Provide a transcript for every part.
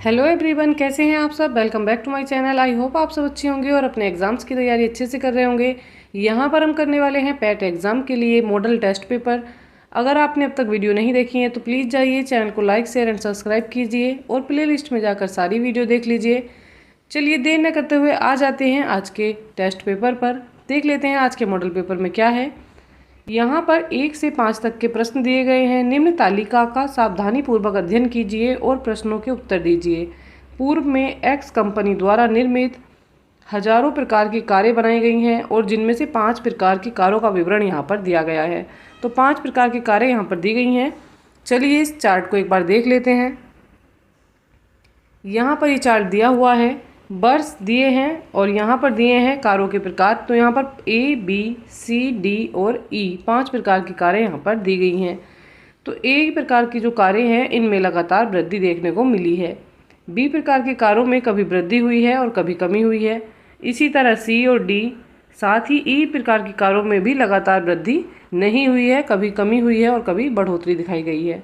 Hello everyone, कैसे हैं आप सब। Welcome back to my channel. I hope आप सब अच्छे होंगे और अपने एग्जाम्स की तैयारी अच्छे से कर रहे होंगे। यहाँ पर हम करने वाले हैं पैट एग्ज़ाम के लिए मॉडल टेस्ट पेपर। अगर आपने अब तक वीडियो नहीं देखी है तो प्लीज़ जाइए, चैनल को लाइक शेयर एंड सब्सक्राइब कीजिए और प्ले लिस्ट में जाकर सारी वीडियो देख लीजिए। चलिए देर न करते हुए आ जाते हैं आज के टेस्ट पेपर पर। देख लेते हैं आज के मॉडल पेपर में क्या है। यहाँ पर 1 से 5 तक के प्रश्न दिए गए हैं। निम्न तालिका का सावधानीपूर्वक अध्ययन कीजिए और प्रश्नों के उत्तर दीजिए। पूर्व में एक्स कंपनी द्वारा निर्मित हजारों प्रकार की कारें बनाई गई हैं और जिनमें से 5 प्रकार की कारों का विवरण यहाँ पर दिया गया है। तो 5 प्रकार की कारें यहाँ पर दी गई हैं। चलिए इस चार्ट को एक बार देख लेते हैं। यहाँ पर ये चार्ट दिया हुआ है, वर्ष दिए हैं और यहाँ पर दिए हैं कारों के प्रकार। तो यहाँ पर ए बी सी डी और ई 5 प्रकार की कारें यहाँ पर दी गई हैं। तो ए प्रकार की जो कारें हैं इनमें लगातार वृद्धि देखने को मिली है। बी प्रकार की कारों में कभी वृद्धि हुई है और कभी कमी हुई है। इसी तरह सी और डी, साथ ही ई प्रकार की कारों में भी लगातार वृद्धि नहीं हुई है, कभी कमी हुई है और कभी बढ़ोतरी दिखाई गई है।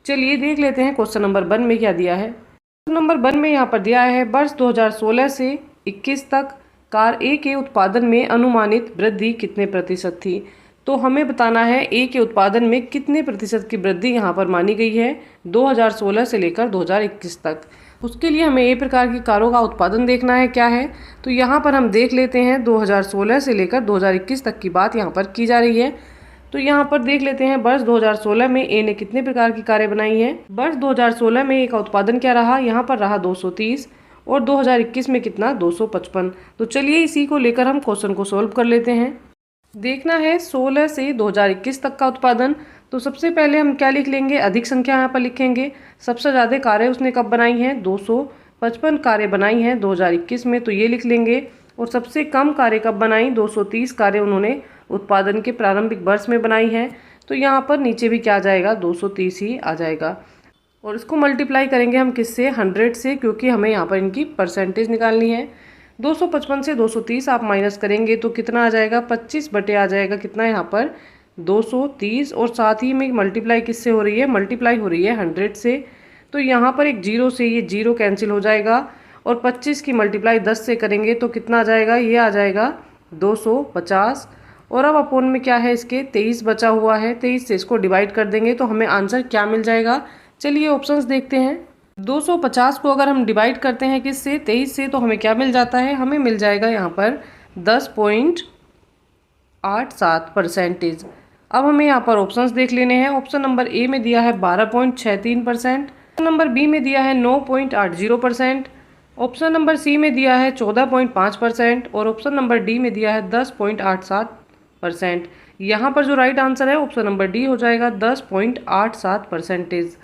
चलिए देख लेते हैं क्वेश्चन नंबर 1 में क्या दिया है। नंबर 1 में यहाँ पर दिया है वर्ष 2016 से 21 तक कार ए के उत्पादन में अनुमानित वृद्धि कितने प्रतिशत थी। तो हमें बताना है ए के उत्पादन में कितने प्रतिशत की वृद्धि यहाँ पर मानी गई है 2016 से लेकर 2021 तक। उसके लिए हमें ए प्रकार की कारों का उत्पादन देखना है क्या है। तो यहाँ पर हम देख लेते हैं 2016 से लेकर 2021 तक की बात यहाँ पर की जा रही है। तो यहाँ पर देख लेते हैं वर्ष 2016 में ए ने कितने प्रकार की कारें बनाई हैं। वर्ष 2016 में ए का उत्पादन क्या रहा, यहाँ पर रहा 230 और 2021 में कितना 255। तो चलिए इसी को लेकर हम क्वेश्चन को सॉल्व कर लेते हैं। देखना है 16 से 2021 तक का उत्पादन। तो सबसे पहले हम क्या लिख लेंगे, अधिक संख्या यहाँ पर लिखेंगे। सबसे ज़्यादा कारें उसने कब बनाई हैं, 255 कारें बनाई हैं 2021 में, तो ये लिख लेंगे। और सबसे कम कारें कब बनाई, 230 कारें उन्होंने उत्पादन के प्रारंभिक वर्ष में बनाई है। तो यहाँ पर नीचे भी क्या आ जाएगा, 230 ही आ जाएगा। और इसको मल्टीप्लाई करेंगे हम किससे, 100 से, क्योंकि हमें यहाँ पर इनकी परसेंटेज निकालनी है। 255 से 230 आप माइनस करेंगे तो कितना आ जाएगा, 25 बटे आ जाएगा कितना यहाँ पर 230। और साथ ही में मल्टीप्लाई किससे हो रही है, मल्टीप्लाई हो रही है 100 से। तो यहाँ पर एक जीरो से ये जीरो कैंसिल हो जाएगा और 25 की मल्टीप्लाई 10 से करेंगे तो कितना आ जाएगा, ये आ जाएगा 250। और अब अपोन में क्या है, इसके 23 बचा हुआ है। 23 से इसको डिवाइड कर देंगे तो हमें आंसर क्या मिल जाएगा। चलिए ऑप्शंस देखते हैं। 250 को अगर हम डिवाइड करते हैं किससे, 23 से, तो हमें क्या मिल जाता है, हमें मिल जाएगा यहाँ पर 10.87%। अब हमें यहाँ पर ऑप्शंस देख लेने हैं। ऑप्शन नंबर ए में दिया है 12.63%, ऑप्शन नंबर बी में दिया है 9.80%, ऑप्शन नंबर सी में दिया है 14.5% और ऑप्शन नंबर डी में दिया है 10.87%। यहाँ पर जो राइट आंसर है ऑप्शन नंबर डी हो जाएगा, 10.87%।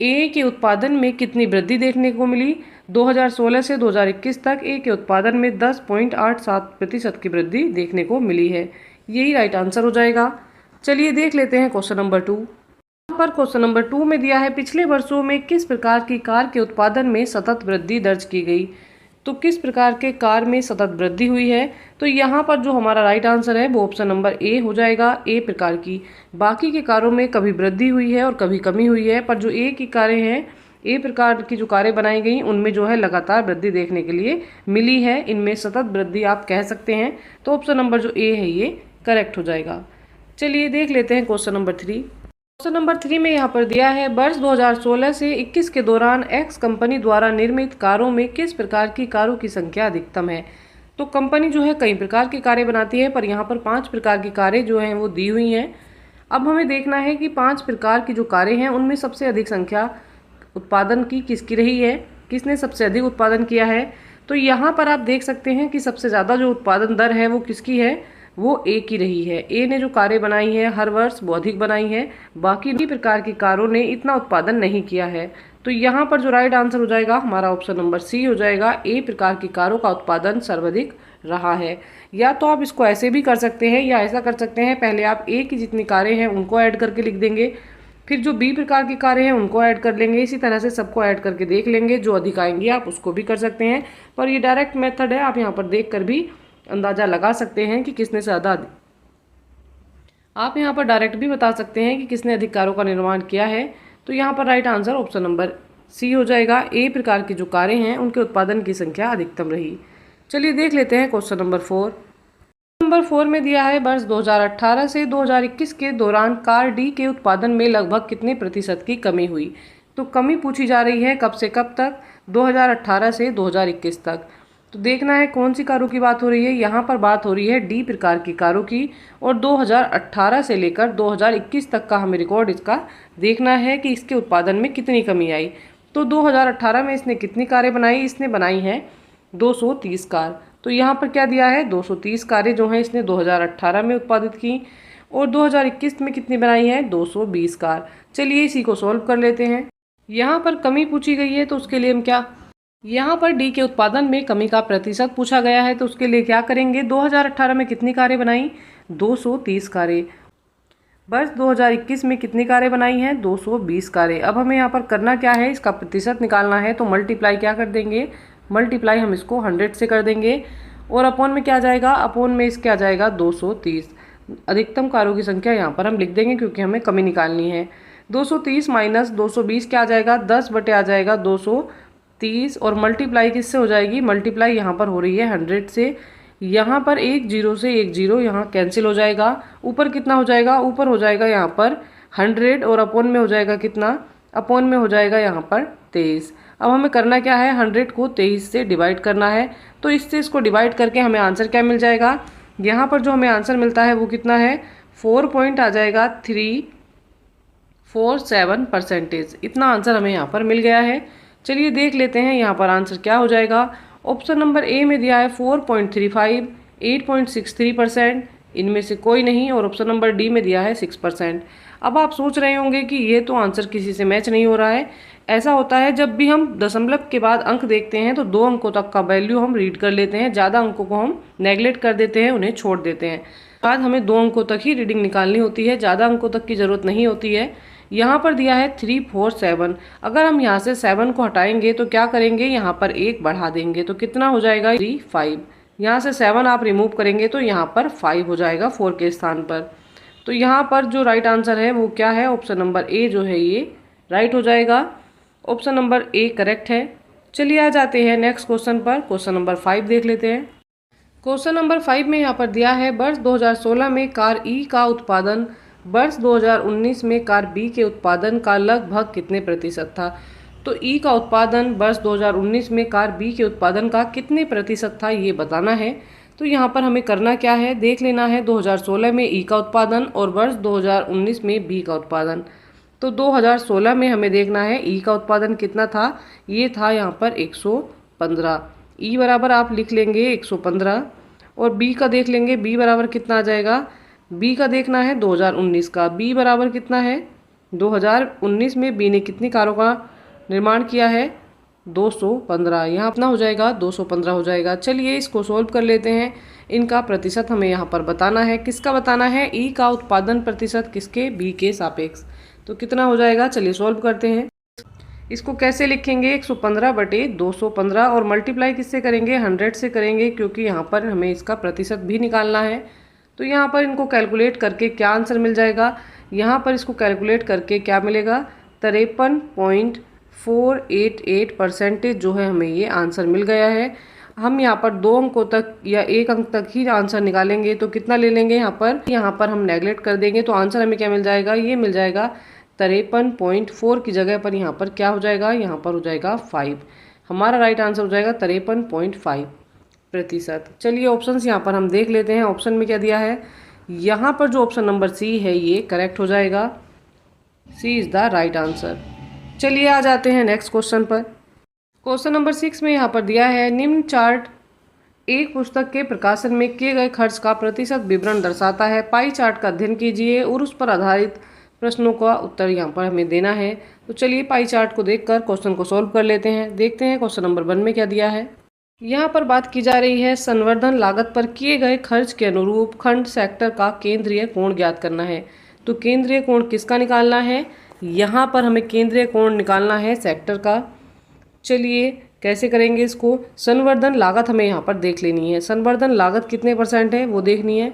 ए के उत्पादन में कितनी वृद्धि देखने को मिली, 2016 से 2021 तक ए के उत्पादन में 10.87% की वृद्धि देखने को मिली है। यही राइट आंसर हो जाएगा। चलिए देख लेते हैं क्वेश्चन नंबर 2। यहाँ पर क्वेश्चन नंबर 2 में दिया है पिछले वर्षों में किस प्रकार की कार के उत्पादन में सतत वृद्धि दर्ज की गई। तो किस प्रकार के कार में सतत वृद्धि हुई है। तो यहाँ पर जो हमारा राइट आंसर है वो ऑप्शन नंबर ए हो जाएगा, ए प्रकार की। बाकी के कारों में कभी वृद्धि हुई है और कभी कमी हुई है, पर जो ए की कारें हैं, ए प्रकार की जो कारें बनाई गई उनमें जो है लगातार वृद्धि देखने के लिए मिली है। इनमें सतत वृद्धि आप कह सकते हैं। तो ऑप्शन नंबर जो ए है ये करेक्ट हो जाएगा। चलिए देख लेते हैं क्वेश्चन नंबर 3। क्वेश्चन नंबर 3 में यहाँ पर दिया है वर्ष 2016 से 21 के दौरान एक्स कंपनी द्वारा निर्मित कारों में किस प्रकार की कारों की संख्या अधिकतम है। तो कंपनी जो है कई प्रकार की कारें बनाती है, पर यहाँ पर 5 प्रकार की कारें जो हैं वो दी हुई हैं। अब हमें देखना है कि 5 प्रकार की जो कारें हैं उनमें सबसे अधिक संख्या उत्पादन की किसकी रही है, किसने सबसे अधिक उत्पादन किया है। तो यहाँ पर आप देख सकते हैं कि सबसे ज़्यादा जो उत्पादन दर है वो किसकी है, वो ए की रही है। ए ने जो कारें बनाई है हर वर्ष वो अधिक बनाई है, बाकी भी प्रकार की कारों ने इतना उत्पादन नहीं किया है। तो यहाँ पर जो राइट आंसर हो जाएगा हमारा ऑप्शन नंबर सी हो जाएगा, ए प्रकार की कारों का उत्पादन सर्वाधिक रहा है। या तो आप इसको ऐसे भी कर सकते हैं या ऐसा कर सकते हैं, पहले आप ए की जितनी कारें हैं उनको ऐड करके लिख देंगे, फिर जो बी प्रकार की कारें हैं उनको ऐड कर लेंगे। इसी तरह से सबको ऐड करके देख लेंगे, जो अधिक आएंगी आप उसको भी कर सकते हैं। पर ये डायरेक्ट मेथड है, आप यहाँ पर देख कर भी अंदाज़ा लगा सकते हैं कि किसने ज़्यादा। आप यहाँ पर डायरेक्ट भी बता सकते हैं कि किसने अधिक कारों का निर्माण किया है। तो यहाँ पर right answer option number C हो जाएगा ए प्रकार की जो कारें हैं उनके उत्पादन की संख्या अधिकतम रही। चलिए देख लेते हैं क्वेश्चन नंबर 4। नंबर 4 में दिया है वर्ष 2018 से 2021 के दौरान कार डी के उत्पादन में लगभग कितने प्रतिशत की कमी हुई। तो कमी पूछी जा रही है कब से कब तक, 2018 से 2021 तक। तो देखना है कौन सी कारों की बात हो रही है। यहाँ पर बात हो रही है डी प्रकार की कारों की और 2018 से लेकर 2021 तक का हमें रिकॉर्ड इसका देखना है कि इसके उत्पादन में कितनी कमी आई। तो 2018 में इसने कितनी कारें बनाई, इसने बनाई हैं 230 कार। तो यहाँ पर क्या दिया है 230 कारें जो हैं इसने 2018 में उत्पादित की और 2021 में कितनी बनाई है 220 कार। चलिए इसी को सॉल्व कर लेते हैं। यहाँ पर कमी पूछी गई है तो उसके लिए हम क्या, यहाँ पर डी के उत्पादन में कमी का प्रतिशत पूछा गया है तो उसके लिए क्या करेंगे, 2018 में कितनी कारें बनाई 230 कारें, वर्ष 2021 में कितनी कारें बनाई हैं 220 कारें। अब हमें यहाँ पर करना क्या है, इसका प्रतिशत निकालना है। तो मल्टीप्लाई क्या कर देंगे, मल्टीप्लाई हम इसको 100 से कर देंगे और अपॉन में क्या जाएगा, अपॉन में इसके आ जाएगा 230। अधिकतम कारों की संख्या यहाँ पर हम लिख देंगे क्योंकि हमें कमी निकालनी है। 230 माइनस 220 क्या आ जाएगा 10 बटे आ जाएगा 230 और मल्टीप्लाई किससे हो जाएगी, मल्टीप्लाई यहाँ पर हो रही है 100 से। यहाँ पर एक जीरो से एक जीरो यहाँ कैंसिल हो जाएगा। ऊपर कितना हो जाएगा, ऊपर हो जाएगा यहाँ पर 100 और अपॉन में हो जाएगा कितना, अपॉन में हो जाएगा यहाँ पर 23। अब हमें करना क्या है, 100 को 23 से डिवाइड करना है। तो इससे इसको डिवाइड करके हमें आंसर क्या मिल जाएगा, यहाँ पर जो हमें आंसर मिलता है वो कितना है 4 पॉइंट आ जाएगा 347%। इतना आंसर हमें यहाँ पर मिल गया है। चलिए देख लेते हैं यहाँ पर आंसर क्या हो जाएगा। ऑप्शन नंबर ए में दिया है 4.35, 8.63%, इनमें से कोई नहीं। और ऑप्शन नंबर डी में दिया है 6%। अब आप सोच रहे होंगे कि ये तो आंसर किसी से मैच नहीं हो रहा है। ऐसा होता है जब भी हम दशमलव के बाद अंक देखते हैं तो 2 अंकों तक का वैल्यू हम रीड कर लेते हैं, ज़्यादा अंकों को हम नेगलेक्ट कर देते हैं, उन्हें छोड़ देते हैं। बाद हमें 2 अंकों तक ही रीडिंग निकालनी होती है, ज़्यादा अंकों तक की ज़रूरत नहीं होती है। यहाँ पर दिया है 347। अगर हम यहाँ से 7 को हटाएंगे तो क्या करेंगे, यहाँ पर 1 बढ़ा देंगे तो कितना हो जाएगा 35। यहाँ से 7 आप रिमूव करेंगे तो यहाँ पर 5 हो जाएगा 4 के स्थान पर। तो यहाँ पर जो राइट आंसर है वो क्या है, ऑप्शन नंबर ए जो है ये राइट हो जाएगा। ऑप्शन नंबर ए करेक्ट है। चलिए आ जाते हैं नेक्स्ट क्वेश्चन पर। क्वेश्चन नंबर 5 देख लेते हैं। क्वेश्चन नंबर 5 में यहाँ पर दिया है वर्ष 2016 में कार ई का उत्पादन वर्ष 2019 में कार बी के उत्पादन का लगभग कितने प्रतिशत था। तो ई का उत्पादन वर्ष 2019 में कार बी के उत्पादन का कितने प्रतिशत था ये बताना है। तो यहाँ पर हमें करना क्या है, देख लेना है 2016 में ई का उत्पादन और वर्ष 2019 में बी का उत्पादन। तो 2016 में हमें देखना है ई का उत्पादन कितना था, ये था यहाँ पर 115। ई बराबर आप लिख लेंगे 115 और बी का देख लेंगे, बी बराबर कितना आ जाएगा, बी का देखना है 2019 का, बी बराबर कितना है 2019 में बी ने कितनी कारों का निर्माण किया है 215। यहाँ अपना हो जाएगा 215 हो जाएगा। चलिए इसको सोल्व कर लेते हैं। इनका प्रतिशत हमें यहाँ पर बताना है। किसका बताना है, ई का उत्पादन प्रतिशत किसके, बी के सापेक्ष। तो कितना हो जाएगा, चलिए सोल्व करते हैं। इसको कैसे लिखेंगे, 115 बटे 215 और मल्टीप्लाई किससे करेंगे 100 से करेंगे क्योंकि यहाँ पर हमें इसका प्रतिशत भी निकालना है। तो यहाँ पर इनको कैलकुलेट करके क्या आंसर मिल जाएगा, यहाँ पर इसको कैलकुलेट करके क्या मिलेगा 53.488% जो है हमें ये आंसर मिल गया है। हम यहाँ पर 2 अंकों तक या 1 अंक तक ही आंसर निकालेंगे तो कितना ले लेंगे, यहाँ पर हम नेगलेक्ट कर देंगे तो आंसर हमें क्या मिल जाएगा, ये मिल जाएगा 53.4 की जगह पर यहाँ पर क्या हो जाएगा, यहाँ पर हो जाएगा 5। हमारा राइट आंसर हो जाएगा 53.5%। चलिए ऑप्शंस यहाँ पर हम देख लेते हैं। ऑप्शन में क्या दिया है, यहाँ पर जो ऑप्शन नंबर सी है ये करेक्ट हो जाएगा, सी इज़ द राइट आंसर। चलिए आ जाते हैं नेक्स्ट क्वेश्चन पर। क्वेश्चन नंबर 6 में यहाँ पर दिया है निम्न चार्ट एक पुस्तक के प्रकाशन में किए गए खर्च का प्रतिशत विवरण दर्शाता है। पाई चार्ट का अध्ययन कीजिए और उस पर आधारित प्रश्नों का उत्तर यहाँ पर हमें देना है। तो चलिए पाई चार्ट को देखकर क्वेश्चन को सॉल्व कर लेते हैं। देखते हैं क्वेश्चन नंबर 1 में क्या दिया है। यहाँ पर बात की जा रही है संवर्धन लागत पर किए गए खर्च के अनुरूप खंड सेक्टर का केंद्रीय कोण ज्ञात करना है। तो केंद्रीय कोण किसका निकालना है, यहाँ पर हमें केंद्रीय कोण निकालना है सेक्टर का। चलिए कैसे करेंगे इसको, संवर्धन लागत हमें यहाँ पर देख लेनी है। संवर्धन लागत कितने % है वो देखनी है।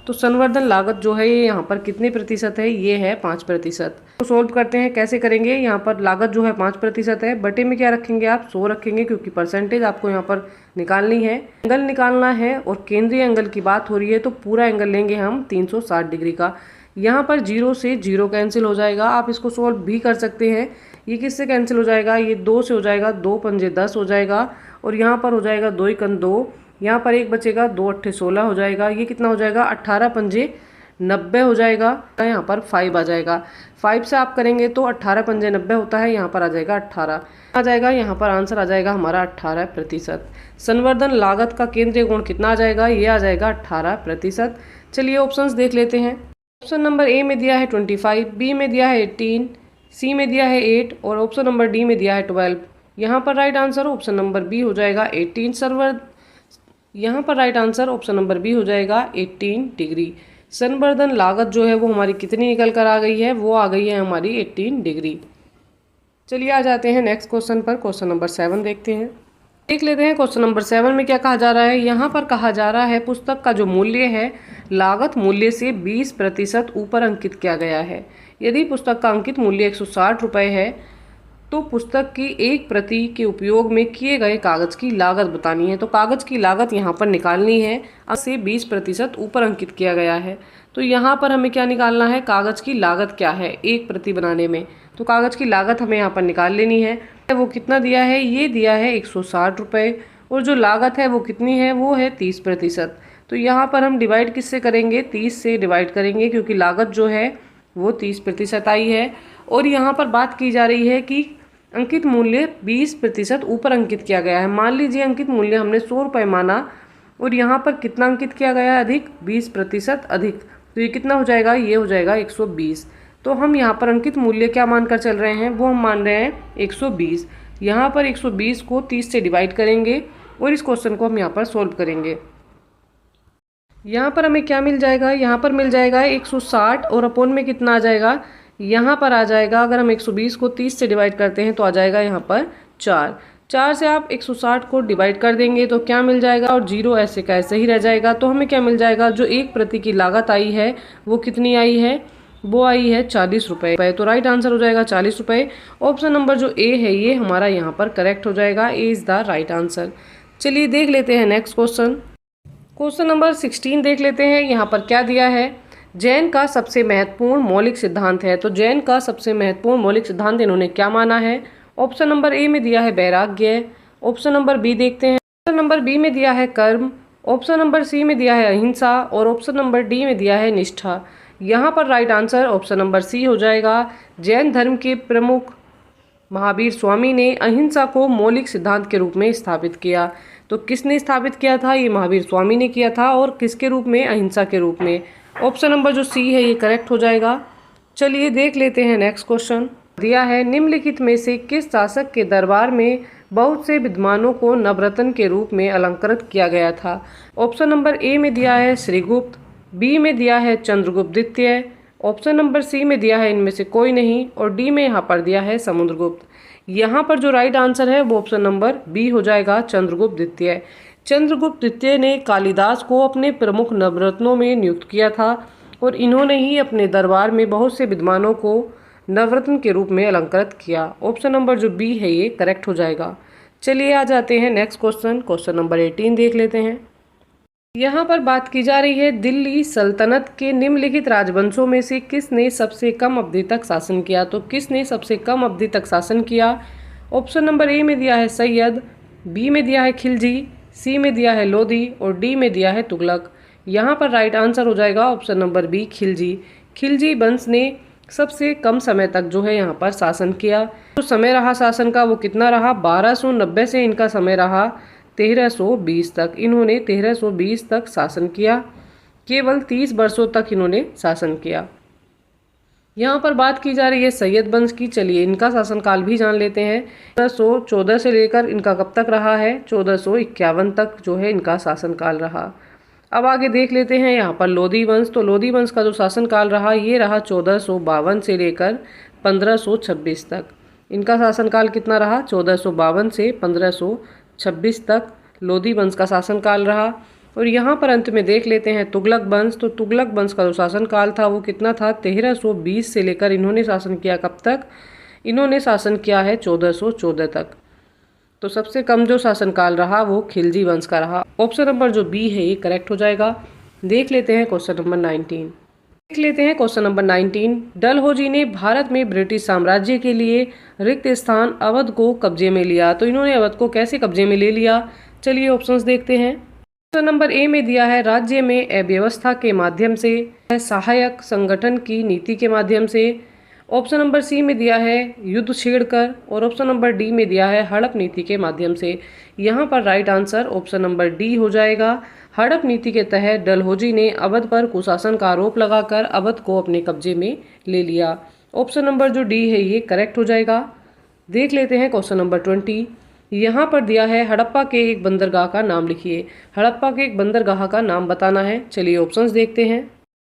तो संवर्धन लागत जो है ये यहाँ पर कितने प्रतिशत है, ये है 5%। तो सोल्व करते हैं, कैसे करेंगे। यहाँ पर लागत जो है 5% है, बटे में क्या रखेंगे आप, 100 रखेंगे, क्योंकि परसेंटेज आपको यहाँ पर निकालनी है। एंगल निकालना है और केंद्रीय एंगल की बात हो रही है तो पूरा एंगल लेंगे हम 360 डिग्री का। यहाँ पर 0 से 0 कैंसिल हो जाएगा। आप इसको सोल्व भी कर सकते हैं। ये किससे कैंसिल हो जाएगा, ये 2 से हो जाएगा, 2 पंजे 10 हो जाएगा और यहाँ पर हो जाएगा 2 एकम 2, यहाँ पर 1 बचेगा, 2 अट्ठे 16 हो जाएगा। ये कितना हो जाएगा, 18 पंजे 90 हो जाएगा। यहाँ पर 5 आ जाएगा। 5 से आप करेंगे तो 18 पंजे 90 होता है, यहाँ पर आ जाएगा 18 आ जाएगा। यहाँ पर आंसर आ जाएगा हमारा 18%। संवर्धन लागत का केंद्रीय कोण कितना आ जाएगा, ये आ जाएगा 18%। चलिए ऑप्शंस देख लेते हैं। ऑप्शन नंबर ए में दिया है 25, बी में दिया है 18, सी में दिया है 8 और ऑप्शन नंबर डी में दिया है 12। यहाँ पर right answer option number B हो जाएगा 18। यहाँ पर right answer option number B हो जाएगा 18 डिग्री। संवर्धन लागत जो है वो हमारी कितनी निकल कर आ गई है, वो आ गई है हमारी 18 डिग्री। चलिए आ जाते हैं नेक्स्ट क्वेश्चन पर। क्वेश्चन नंबर 7 देखते हैं, देख लेते हैं। क्वेश्चन नंबर 7 में क्या कहा जा रहा है। यहाँ पर कहा जा रहा है पुस्तक का जो मूल्य है लागत मूल्य से 20% ऊपर अंकित किया गया है। यदि पुस्तक का अंकित मूल्य 160 रुपये है तो पुस्तक की एक प्रति के उपयोग में किए गए कागज की लागत बतानी है। तो कागज की लागत यहाँ पर निकालनी है, से 20% ऊपर अंकित किया गया है। तो यहाँ पर हमें क्या निकालना है, कागज की लागत क्या है एक प्रति बनाने में। तो कागज की लागत हमें यहाँ पर निकाल लेनी है। वो कितना दिया है, ये दिया है 160 रुपये और जो लागत है वो कितनी है, वो है 30%। तो यहाँ पर हम डिवाइड किससे करेंगे, 30 से डिवाइड करेंगे, क्योंकि लागत जो है वो 30% आई है। और यहाँ पर बात की जा रही है कि अंकित मूल्य 20% ऊपर अंकित किया गया है। मान लीजिए अंकित मूल्य हमने 100 रुपये माना और यहाँ पर कितना अंकित किया गया है, अधिक, 20% अधिक। तो ये कितना हो जाएगा, ये हो जाएगा 120। तो हम यहाँ पर अंकित मूल्य क्या मानकर चल रहे हैं, वो हम मान रहे हैं 120। यहाँ पर 120 को 30 से डिवाइड करेंगे और इस क्वेश्चन को हम यहाँ पर सोल्व करेंगे। यहाँ पर हमें क्या मिल जाएगा, यहाँ पर मिल जाएगा 160 और अपोन में कितना आ जाएगा, यहाँ पर आ जाएगा, अगर हम 120 को 30 से डिवाइड करते हैं तो आ जाएगा यहाँ पर 4 से आप 160 को डिवाइड कर देंगे तो क्या मिल जाएगा, और 0 ऐसे का ऐसे ही रह जाएगा। तो हमें क्या मिल जाएगा, जो एक प्रति की लागत आई है वो कितनी आई है, वो आई है 40 रुपये। तो राइट आंसर हो जाएगा 40 रुपये। ऑप्शन नंबर जो ए है ये हमारा यहाँ पर करेक्ट हो जाएगा, A is the right answer. चलिए देख लेते हैं नेक्स्ट क्वेश्चन। क्वेश्चन नंबर 16 देख लेते हैं। यहाँ पर क्या दिया है, जैन का सबसे महत्वपूर्ण मौलिक सिद्धांत है। तो जैन का सबसे महत्वपूर्ण मौलिक सिद्धांत इन्होंने क्या माना है। ऑप्शन नंबर ए में दिया है वैराग्य, ऑप्शन नंबर बी देखते हैं, ऑप्शन नंबर बी में दिया है कर्म, ऑप्शन नंबर सी में दिया है अहिंसा और ऑप्शन नंबर डी में दिया है निष्ठा। यहाँ पर right answer option number C हो जाएगा। जैन धर्म के प्रमुख महावीर स्वामी ने अहिंसा को मौलिक सिद्धांत के रूप में स्थापित किया। तो किसने स्थापित किया था, ये महावीर स्वामी ने किया था, और किसके रूप में, अहिंसा के रूप में। ऑप्शन नंबर जो सी है ये करेक्ट हो जाएगा। चलिए देख लेते हैं नेक्स्ट क्वेश्चन। दिया है निम्नलिखित में से किस शासक के दरबार में बहुत से विद्वानों को नवरत्न के रूप में अलंकृत किया गया था। ऑप्शन नंबर ए में दिया है श्रीगुप्त, बी में दिया है चंद्रगुप्त द्वितीय, ऑप्शन नंबर सी में दिया है इनमें से कोई नहीं और डी में यहाँ पर दिया है समुद्रगुप्त। यहाँ पर जो राइट आंसर है वो ऑप्शन नंबर बी हो जाएगा, चंद्रगुप्त द्वितीय। चंद्रगुप्त द्वितीय ने कालिदास को अपने प्रमुख नवरत्नों में नियुक्त किया था और इन्होंने ही अपने दरबार में बहुत से विद्वानों को नवरत्न के रूप में अलंकृत किया। ऑप्शन नंबर जो बी है ये करेक्ट हो जाएगा। चलिए आ जाते हैं नेक्स्ट क्वेश्चन। क्वेश्चन नंबर 18 देख लेते हैं। यहाँ पर बात की जा रही है दिल्ली सल्तनत के निम्नलिखित राजवंशों में से किसने सबसे कम अवधि तक शासन किया। तो किसने सबसे कम अवधि तक शासन किया। ऑप्शन नंबर ए में दिया है सैयद, बी में दिया है खिलजी, सी में दिया है लोधी और डी में दिया है तुगलक। यहाँ पर राइट आंसर हो जाएगा option number B, Khilji. Khilji वंश ने सबसे कम समय तक जो है यहाँ पर शासन किया। जो समय रहा शासन का वो कितना रहा, 1290 से इनका समय रहा 1320 तक। इन्होंने 1320 तक शासन किया, केवल 30 वर्षों तक इन्होंने शासन किया। यहाँ पर बात की जा रही है सैयद वंश की। चलिए इनका शासनकाल भी जान लेते हैं। 1414 से लेकर इनका कब तक रहा है, 1451 तक जो है इनका शासनकाल रहा। अब आगे देख लेते हैं यहाँ पर लोधी वंश। तो लोधी वंश का जो शासनकाल रहा ये रहा 1452 से लेकर 1526 तक। इनका शासनकाल कितना रहा, 1452 से 1526 तक लोधी वंश का शासनकाल रहा। और यहाँ पर अंत में देख लेते हैं तुगलक वंश। तो तुगलक वंश का जो शासनकाल था वो कितना था, 1320 से लेकर इन्होंने शासन किया कब तक, इन्होंने शासन किया है 1414 तक। तो सबसे कम जो शासनकाल रहा वो खिलजी वंश का रहा। ऑप्शन नंबर जो बी है ये करेक्ट हो जाएगा। देख लेते हैं क्वेश्चन नंबर 19। देख लेते हैं क्वेश्चन नंबर 19। डलहौजी ने भारत में ब्रिटिश साम्राज्य के लिए रिक्त स्थान अवध को कब्जे में लिया। तो इन्होंने अवध को कैसे कब्जे में ले लिया, चलिए ऑप्शंस देखते हैं। ऑप्शन नंबर ए में दिया है राज्य में अव्यवस्था के माध्यम से, सहायक संगठन की नीति के माध्यम से। ऑप्शन नंबर सी में दिया है युद्ध छेड़कर, और ऑप्शन नंबर डी में दिया है हड़प नीति के माध्यम से। यहाँ पर right answer option number D हो जाएगा। हड़प नीति के तहत डलहौजी ने अवध पर कुशासन का आरोप लगाकर अवध को अपने कब्जे में ले लिया। ऑप्शन नंबर जो डी है ये करेक्ट हो जाएगा। देख लेते हैं क्वेश्चन नंबर 20। यहाँ पर दिया है हड़प्पा के एक बंदरगाह का नाम लिखिए। हड़प्पा के एक बंदरगाह का नाम बताना है, चलिए ऑप्शंस देखते हैं।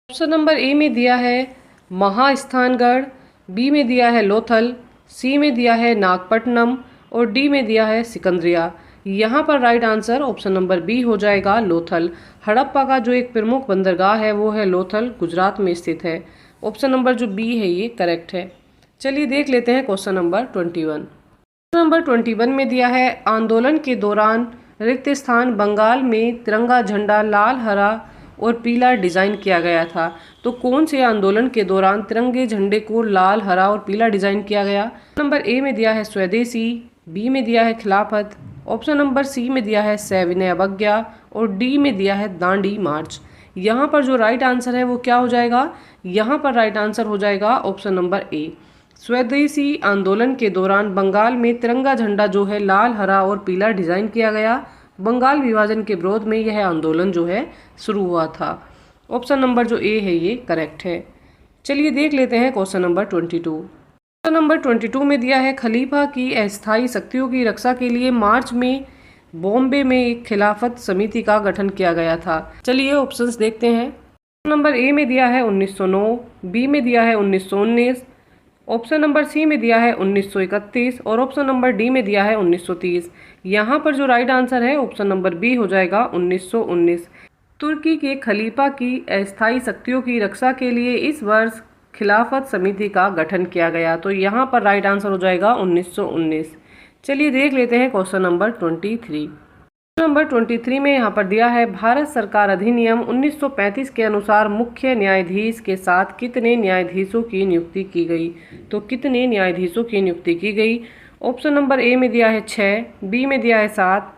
ऑप्शन नंबर ए में दिया है महास्थानगढ़, बी में दिया है लोथल, सी में दिया है नागपट्टनम और डी में दिया है सिकंदरिया। यहाँ पर right answer option number B हो जाएगा, लोथल। हड़प्पा का जो एक प्रमुख बंदरगाह है वो है लोथल, गुजरात में स्थित है। ऑप्शन नंबर जो बी है ये करेक्ट है। चलिए देख लेते हैं क्वेश्चन नंबर 21। क्वेश्चन नंबर 21 में दिया है आंदोलन के दौरान रिक्त स्थान बंगाल में तिरंगा झंडा लाल, हरा और पीला डिजाइन किया गया था। तो कौन से आंदोलन के दौरान तिरंगे झंडे को लाल, हरा और पीला डिजाइन किया गया। नंबर ए में दिया है स्वदेशी, बी में दिया है खिलाफत, ऑप्शन नंबर सी में दिया है सविनय अवज्ञा और डी में दिया है दांडी मार्च। यहाँ पर जो राइट आंसर है वो क्या हो जाएगा, यहाँ पर राइट आंसर हो जाएगा ऑप्शन नंबर ए। स्वदेशी आंदोलन के दौरान बंगाल में तिरंगा झंडा जो है लाल, हरा और पीला डिजाइन किया गया। बंगाल विभाजन के विरोध में यह आंदोलन जो है शुरू हुआ था। ऑप्शन नंबर जो ए है ये करेक्ट है। चलिए देख लेते हैं क्वेश्चन नंबर 22। क्वेश्चन नंबर 22 में दिया है खलीफा की अस्थायी शक्तियों की रक्षा के लिए मार्च में बॉम्बे में एक खिलाफत समिति का गठन किया गया था। चलिए ऑप्शंस देखते हैं। नंबर ए में दिया है 1909, बी में दिया है 1919, ऑप्शन नंबर सी में दिया है 1931 और ऑप्शन नंबर डी में दिया है 1930। यहाँ पर जो राइट आंसर है ऑप्शन नंबर बी हो जाएगा 1919। तुर्की के खलीफा की अस्थायी शक्तियों की रक्षा के लिए इस वर्ष खिलाफत समिति का गठन किया गया। तो यहाँ पर राइट आंसर हो जाएगा 1919। चलिए देख लेते हैं क्वेश्चन नंबर 23। नंबर 23 में यहाँ पर दिया है भारत सरकार अधिनियम 1935 के अनुसार मुख्य न्यायाधीश के साथ कितने न्यायाधीशों की नियुक्ति की गई। तो कितने न्यायाधीशों की नियुक्ति की गई। ऑप्शन नंबर ए में दिया है 6, बी में दिया है 7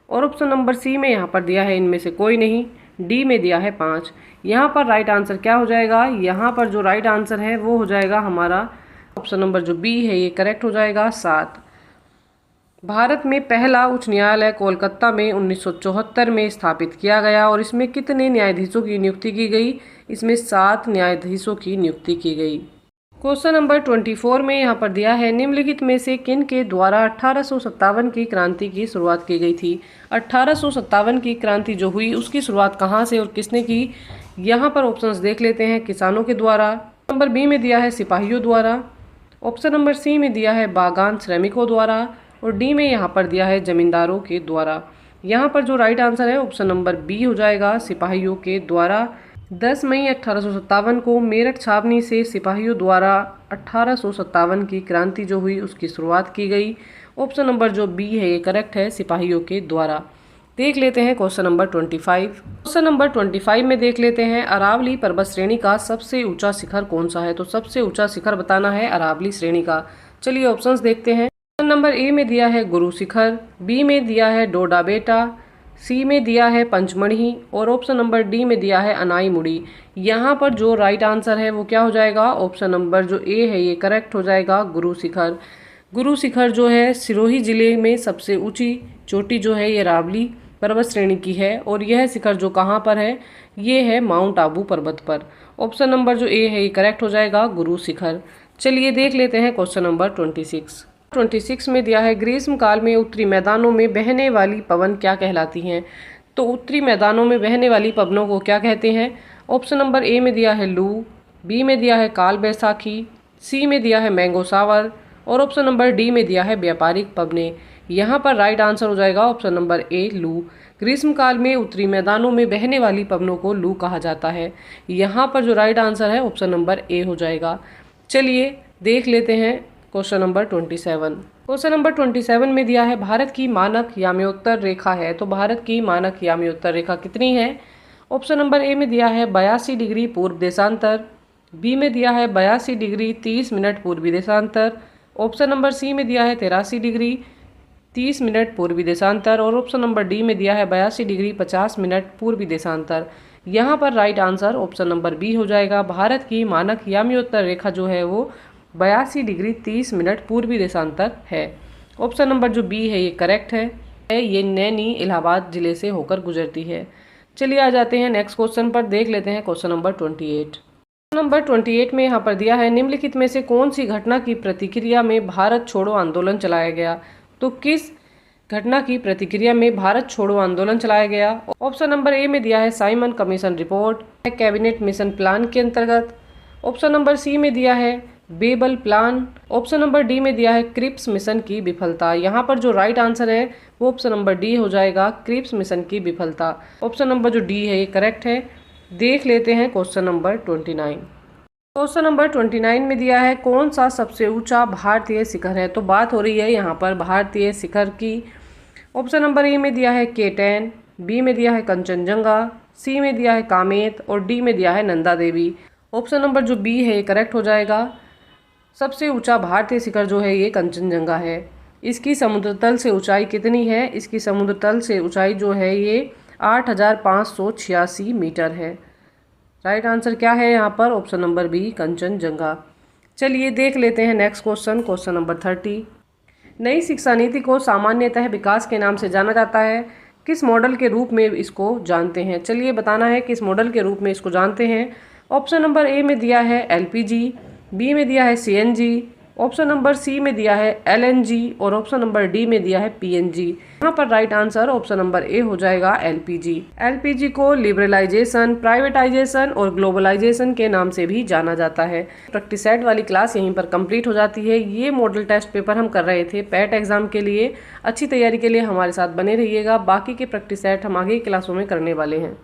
और ऑप्शन नंबर सी में यहाँ पर दिया है इनमें से कोई नहीं, डी में दिया है 5। यहाँ पर राइट आंसर क्या हो जाएगा, यहाँ पर जो राइट आंसर है वो हो जाएगा हमारा ऑप्शन नंबर जो बी है ये करेक्ट हो जाएगा 7। भारत में पहला उच्च न्यायालय कोलकाता में 1974 में स्थापित किया गया और इसमें कितने न्यायाधीशों की नियुक्ति की गई। इसमें 7 न्यायाधीशों की नियुक्ति की गई। क्वेश्चन नंबर 24 में यहाँ पर दिया है निम्नलिखित में से किन के द्वारा 1857 की क्रांति की शुरुआत की गई थी। 1857 की क्रांति जो हुई उसकी शुरुआत कहाँ से और किसने की। यहाँ पर ऑप्शंस देख लेते हैं। किसानों के द्वारा, नंबर बी में दिया है सिपाहियों द्वारा, ऑप्शन नंबर सी में दिया है बागान श्रमिकों द्वारा और डी में यहाँ पर दिया है जमींदारों के द्वारा। यहाँ पर जो राइट आंसर है ऑप्शन नंबर बी हो जाएगा, सिपाहियों के द्वारा। 10 मई 1857 को मेरठ छावनी से सिपाहियों द्वारा 1857 की क्रांति जो हुई उसकी शुरुआत की गई। ऑप्शन नंबर जो बी है ये करेक्ट है, सिपाहियों के द्वारा। देख लेते हैं क्वेश्चन नंबर 25। क्वेश्चन नंबर 25 में देख लेते हैं अरावली पर्वत श्रेणी का सबसे ऊंचा शिखर कौन सा है। तो सबसे ऊंचा शिखर बताना है अरावली श्रेणी का। चलिए ऑप्शंस देखते हैं। नंबर ए में दिया है गुरु शिखर, बी में दिया है डोडा बेटा, सी में दिया है पंचमढ़ी और ऑप्शन नंबर डी में दिया है अनाई मुड़ी। यहाँ पर जो राइट आंसर है वो क्या हो जाएगा, ऑप्शन नंबर जो ए है ये करेक्ट हो जाएगा, गुरु शिखर। गुरु शिखर जो है सिरोही जिले में सबसे ऊंची चोटी जो है ये अरावली पर्वत श्रेणी की है और यह शिखर जो कहाँ पर है ये है माउंट आबू पर्वत पर। ऑप्शन नंबर जो ए है ये करेक्ट हो जाएगा, गुरु शिखर। चलिए देख लेते हैं क्वेश्चन नंबर 26 में दिया है ग्रीष्म काल में उत्तरी मैदानों में बहने वाली पवन क्या कहलाती हैं। तो उत्तरी मैदानों में बहने वाली पवनों को क्या कहते हैं। ऑप्शन नंबर ए में दिया है लू, बी में दिया है काल बैसाखी, सी में दिया है मैंगो सावर और ऑप्शन नंबर डी में दिया है व्यापारिक पवनें। यहाँ पर राइट आंसर हो जाएगा ऑप्शन नंबर ए लू। ग्रीष्म काल में उत्तरी मैदानों में बहने वाली पवनों को लू कहा जाता है। यहाँ पर जो राइट आंसर है ऑप्शन नंबर ए हो जाएगा। चलिए देख लेते हैं क्वेश्चन नंबर 27। क्वेश्चन नंबर 27 में दिया है भारत की मानक याम्योत्तर रेखा है, तो भारत की मानक याम्योत्तर रेखा कितनी है? ऑप्शन नंबर ए में दिया है 82 डिग्री पूर्व देशांतर, बी में दिया है 82 डिग्री 30 मिनट पूर्वी देशांतर, ऑप्शन नंबर सी में दिया है 83 डिग्री 30 मिनट पूर्वी देशांतर और ऑप्शन नंबर डी में दिया है 82 डिग्री 50 मिनट पूर्वी देशांतर। यहाँ पर right answer option number B हो जाएगा। भारत की मानक याम्योत्तर रेखा जो है वो 82 डिग्री 30 मिनट पूर्वी देशांतर है। ऑप्शन नंबर जो बी है ये करेक्ट है, ये नैनी इलाहाबाद जिले से होकर गुजरती है। चलिए आ जाते हैं नेक्स्ट क्वेश्चन पर, देख लेते हैं क्वेश्चन नंबर 28। नंबर 28 में यहाँ पर दिया है निम्नलिखित में से कौन सी घटना की प्रतिक्रिया में भारत छोड़ो आंदोलन चलाया गया? तो किस घटना की प्रतिक्रिया में भारत छोड़ो आंदोलन चलाया गया? ऑप्शन नंबर ए में दिया है Simon commission report, cabinet mission plan के अंतर्गत, ऑप्शन नंबर सी में दिया है Wavell plan, option number D में दिया है क्रिप्स मिशन की विफलता। यहाँ पर जो राइट आंसर है वो ऑप्शन नंबर डी हो जाएगा, क्रिप्स मिशन की विफलता। ऑप्शन नंबर जो डी है ये करेक्ट है। देख लेते हैं क्वेश्चन नंबर 29। क्वेश्चन नंबर 29 में दिया है कौन सा सबसे ऊंचा भारतीय शिखर है? तो बात हो रही है यहाँ पर भारतीय शिखर की। ऑप्शन नंबर ए में दिया है K10, बी में दिया है कंचनजंगा, सी में दिया है कामेत और डी में दिया है नंदा देवी। ऑप्शन नंबर जो बी है ये करेक्ट हो जाएगा। सबसे ऊंचा भारतीय शिखर जो है ये कंचनजंगा है। इसकी समुद्र तल से ऊंचाई कितनी है? इसकी समुद्र तल से ऊंचाई जो है ये 8,586 मीटर है। राइट आंसर क्या है यहाँ पर? Option number B Kanchenjunga. चलिए देख लेते हैं नेक्स्ट क्वेश्चन, क्वेश्चन नंबर 30। नई शिक्षा नीति को सामान्यतः विकास के नाम से जाना जाता है, किस मॉडल के रूप में इसको जानते हैं? चलिए बताना है किस मॉडल के रूप में इसको जानते हैं। ऑप्शन नंबर ए में दिया है LPG, बी में दिया है CNG, ऑप्शन नंबर सी में दिया है LNG और ऑप्शन नंबर डी में दिया है PNG। यहाँ पर right answer option number A हो जाएगा LPG। LPG को लिबरलाइजेशन, प्राइवेटाइजेशन और ग्लोबलाइजेशन के नाम से भी जाना जाता है। प्रैक्टिस सेट वाली क्लास यहीं पर कंप्लीट हो जाती है। ये मॉडल टेस्ट पेपर हम कर रहे थे पैट एग्जाम के लिए। अच्छी तैयारी के लिए हमारे साथ बने रहिएगा। बाकी के प्रैक्टिस सेट हम आगे की क्लासों में करने वाले हैं।